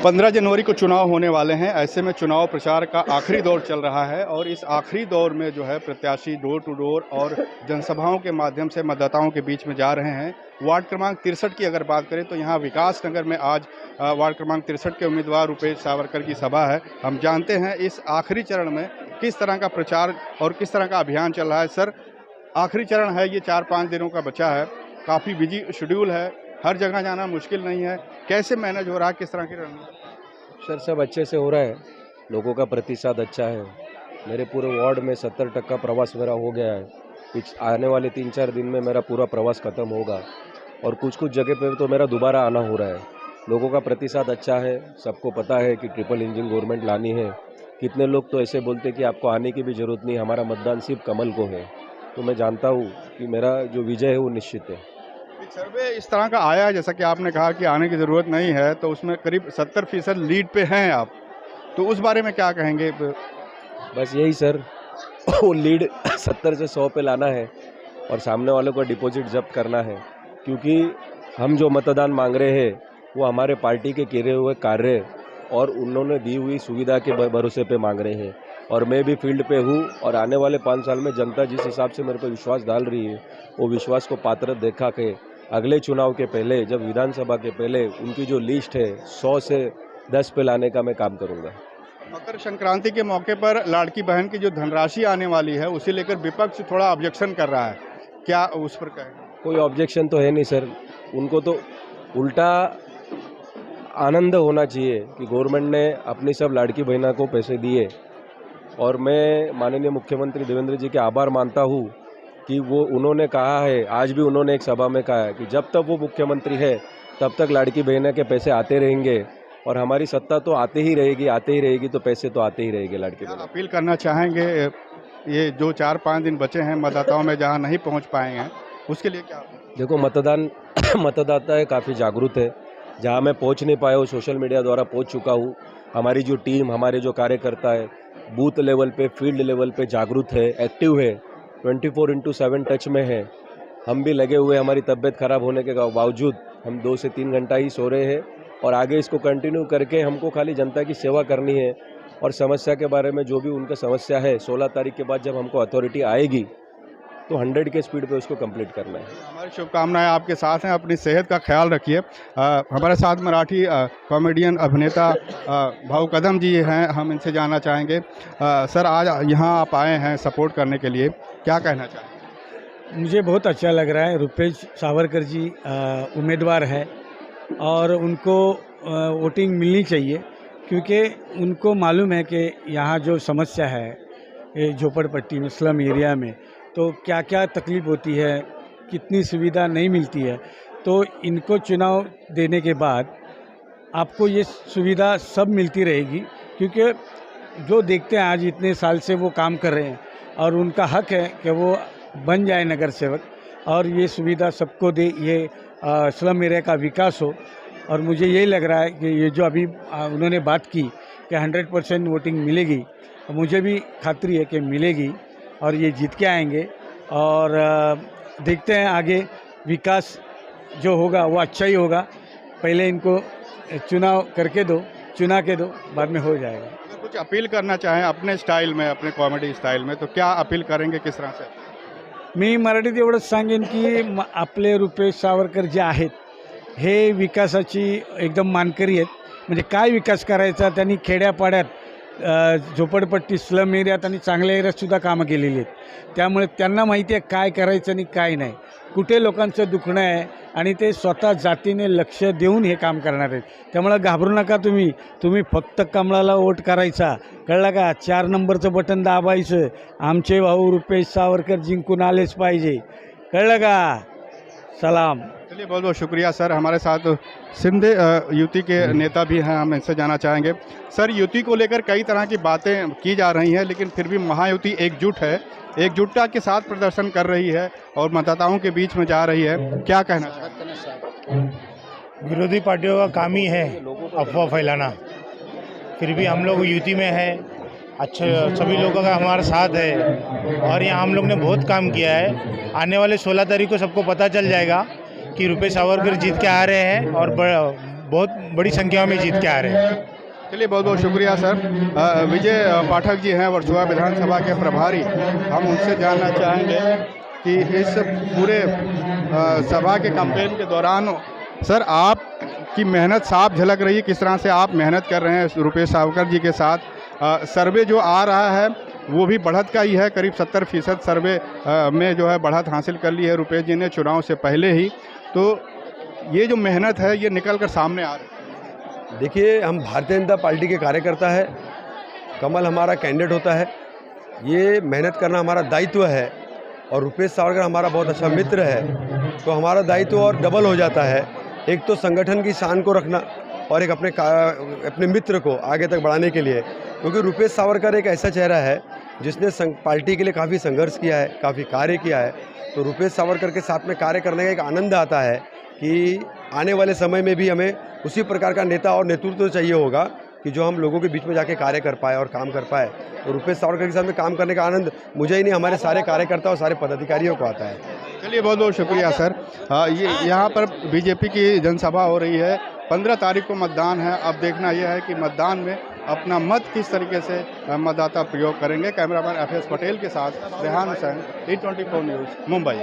15 जनवरी को चुनाव होने वाले हैं। ऐसे में चुनाव प्रचार का आखिरी दौर चल रहा है और इस आखिरी दौर में जो है प्रत्याशी डोर टू डोर और जनसभाओं के माध्यम से मतदाताओं के बीच में जा रहे हैं। वार्ड क्रमांक 63 की अगर बात करें तो यहाँ विकास नगर में आज वार्ड क्रमांक 63 के उम्मीदवार रुपेश सावरकर की सभा है। हम जानते हैं इस आखिरी चरण में किस तरह का प्रचार और किस तरह का अभियान चल रहा है। सर, आखिरी चरण है, ये 4-5 दिनों का बचा है, काफ़ी बिजी शेड्यूल है, हर जगह जाना मुश्किल नहीं है, कैसे मैनेज हो रहा है, किस तरह की रणनीति? सर, सब अच्छे से हो रहा है, लोगों का प्रतिसाद अच्छा है। मेरे पूरे वार्ड में 70% प्रवास मेरा हो गया है। आने वाले 3-4 दिन में मेरा पूरा प्रवास खत्म होगा और कुछ जगह पे तो मेरा दोबारा आना हो रहा है। लोगों का प्रतिसाद अच्छा है, सबको पता है कि ट्रिपल इंजन गवर्नमेंट लानी है। कितने लोग तो ऐसे बोलते कि आपको आने की भी ज़रूरत नहीं, हमारा मतदान सिर्फ कमल को है। तो मैं जानता हूँ कि मेरा जो विजय है वो निश्चित है। एक सर्वे इस तरह का आया है, जैसा कि आपने कहा कि आने की ज़रूरत नहीं है, तो उसमें करीब 70% लीड पे हैं आप, तो उस बारे में क्या कहेंगे? बस यही सर, वो लीड 70 से 100 पे लाना है और सामने वालों को डिपॉजिट जब्त करना है, क्योंकि हम जो मतदान मांग रहे हैं वो हमारे पार्टी के किए हुए कार्य और उन्होंने दी हुई सुविधा के भरोसे पे मांग रहे हैं। और मैं भी फील्ड पे हूँ और आने वाले 5 साल में जनता जिस हिसाब से मेरे पर विश्वास डाल रही है, वो विश्वास को पात्र देखा के अगले चुनाव के पहले, जब विधानसभा के पहले उनकी जो लिस्ट है 100 से 10 पे लाने का मैं काम करूँगा। मकर संक्रांति के मौके पर लाड़की बहन की जो धनराशि आने वाली है उसे लेकर विपक्ष थोड़ा ऑब्जेक्शन कर रहा है, क्या उस पर कहें? कोई ऑब्जेक्शन तो है नहीं सर, उनको तो उल्टा आनंद होना चाहिए कि गवर्नमेंट ने अपनी सब लाड़की बहना को पैसे दिए। और मैं माननीय मुख्यमंत्री देवेंद्र जी के आभार मानता हूँ कि वो उन्होंने कहा है, आज भी उन्होंने एक सभा में कहा है कि जब तक वो मुख्यमंत्री है तब तक लाड़की बहना के पैसे आते रहेंगे और हमारी सत्ता तो आते ही रहेगी, तो पैसे तो आते ही रहेंगे लाड़की बहना। अपील करना चाहेंगे ये जो 4-5 दिन बचे हैं मतदाताओं में जहाँ नहीं पहुँच पाए हैं, उसके लिए क्या? देखो, मतदाता है, काफ़ी जागरूक है। जहाँ मैं पहुँच नहीं पाया हूँ, सोशल मीडिया द्वारा पहुँच चुका हूँ। हमारी जो टीम, हमारे जो कार्यकर्ता है, बूथ लेवल पे, फील्ड लेवल पे जागरूक है, एक्टिव है, 24/7 टच में है। हम भी लगे हुए, हमारी तबीयत खराब होने के बावजूद हम 2 से 3 घंटा ही सो रहे हैं और आगे इसको कंटिन्यू करके हमको खाली जनता की सेवा करनी है। और समस्या के बारे में जो भी उनका समस्या है, 16 तारीख के बाद जब हमको अथॉरिटी आएगी तो 100 के स्पीड पे उसको कंप्लीट करना है। हमारी शुभकामनाएं आपके साथ हैं, अपनी सेहत का ख्याल रखिए। हमारे साथ मराठी कॉमेडियन अभिनेता भाऊ कदम जी हैं, हम इनसे जानना चाहेंगे। सर, आज यहाँ आप आए हैं सपोर्ट करने के लिए, क्या कहना चाहेंगे? मुझे बहुत अच्छा लग रहा है। रुपेश सावरकर जी उम्मीदवार है और उनको वोटिंग मिलनी चाहिए, क्योंकि उनको मालूम है कि यहाँ जो समस्या है ये झोपड़पट्टी में, स्लम एरिया में, तो क्या क्या तकलीफ़ होती है, कितनी सुविधा नहीं मिलती है। तो इनको चुनाव देने के बाद आपको ये सुविधा सब मिलती रहेगी, क्योंकि जो देखते हैं आज इतने साल से वो काम कर रहे हैं और उनका हक है कि वो बन जाए नगर सेवक और ये सुविधा सबको दे, ये स्लम एरिया का विकास हो। और मुझे यही लग रहा है कि ये जो अभी उन्होंने बात की कि 100% वोटिंग मिलेगी, मुझे भी खातरी है कि मिलेगी और ये जीत के आएंगे। और देखते हैं आगे विकास जो होगा वो अच्छा ही होगा। पहले इनको चुना के दो, बाद में हो जाएगा। अगर कुछ अपील करना चाहें अपने स्टाईल में, अपने कॉमेडी स्टाईल में, तो क्या अपील करेंगे, किस तरह से? मी मराठीत एवढंच सांगेन की आपले रुपेश सावरकर जे आहेत हे विकासाची एकदम मानकरी आहेत। म्हणजे काय विकास करायचा, त्यांनी खेड्यापाड्यात, झोपडपट्टी, स्लम एरियात आणि चांगल्या एरियातसुद्धा कामं केलेली आहेत। त्यामुळे त्यांना माहिती आहे काय करायचं आणि काय नाही, कुठे लोकांचं दुखणं आहे आणि ते स्वतः जातीने लक्ष देऊन हे काम करणार आहेत। त्यामुळे घाबरू नका तुम्ही फक्त कमळाला वोट करायचा, कळलं का? 4 नंबरचं बटन दाबायचं, आमचे भाऊ रुपेश सावरकर जिंकून आलेच पाहिजे, कळलं का? सलाम। चलिए, बहुत बहुत शुक्रिया सर। हमारे साथ सिंधे युति के नेता भी हैं, हम इनसे जानना चाहेंगे। सर, युति को लेकर कई तरह की बातें की जा रही हैं, लेकिन फिर भी महायुति एकजुट है, एकजुटता के साथ प्रदर्शन कर रही है और मतदाताओं के बीच में जा रही है, क्या कहना चाहेंगे? विरोधी पार्टियों का काम ही है अफवाह फैलाना, फिर भी हम लोग युति में है, अच्छे सभी लोगों का हमारा साथ है और यहाँ हम लोग ने बहुत काम किया है। आने वाले 16 तारीख को सबको पता चल जाएगा कि रुपेश सावरकर जीत के आ रहे हैं और बहुत बड़ी संख्या में जीत के आ रहे हैं। चलिए, बहुत बहुत शुक्रिया सर। विजय पाठक जी हैं वर्सोवा विधानसभा के प्रभारी। हम उनसे जानना चाहेंगे कि इस पूरे सभा के कैंपेन के दौरान सर आप की मेहनत साफ झलक रही है, किस तरह से आप मेहनत कर रहे हैं रुपेश सावरकर जी के साथ। सर्वे जो आ रहा है वो भी बढ़त का ही है, करीब 70% सर्वे में जो है बढ़त हासिल कर ली है रुपेश जी ने चुनाव से पहले ही। तो ये जो मेहनत है ये निकल कर सामने आ रही है। देखिए, हम भारतीय जनता पार्टी के कार्यकर्ता है, कमल हमारा कैंडिडेट होता है, ये मेहनत करना हमारा दायित्व है और रुपेश सावरकर हमारा बहुत अच्छा मित्र है, तो हमारा दायित्व और डबल हो जाता है। एक तो संगठन की शान को रखना और एक अपने मित्र को आगे तक बढ़ाने के लिए, क्योंकि रुपेश सावरकर एक ऐसा चेहरा है जिसने पार्टी के लिए काफ़ी संघर्ष किया है, काफ़ी कार्य किया है। तो रुपेश सावरकर के साथ में कार्य करने का एक आनंद आता है कि आने वाले समय में भी हमें उसी प्रकार का नेता और नेतृत्व चाहिए होगा कि जो हम लोगों के बीच में जाके कार्य कर पाए और काम कर पाए। तो रुपेश सावरकर के साथ में काम करने का आनंद मुझे ही नहीं, हमारे सारे कार्यकर्ता और सारे पदाधिकारियों को आता है। चलिए, बहुत बहुत शुक्रिया सर। ये यहाँ पर बीजेपी की जनसभा हो रही है, 15 तारीख को मतदान है। अब देखना यह है कि मतदान में अपना मत किस तरीके से मतदाता प्रयोग करेंगे। कैमरामैन FS पटेल के साथ रेहान हुसैन, E24 न्यूज़, मुंबई।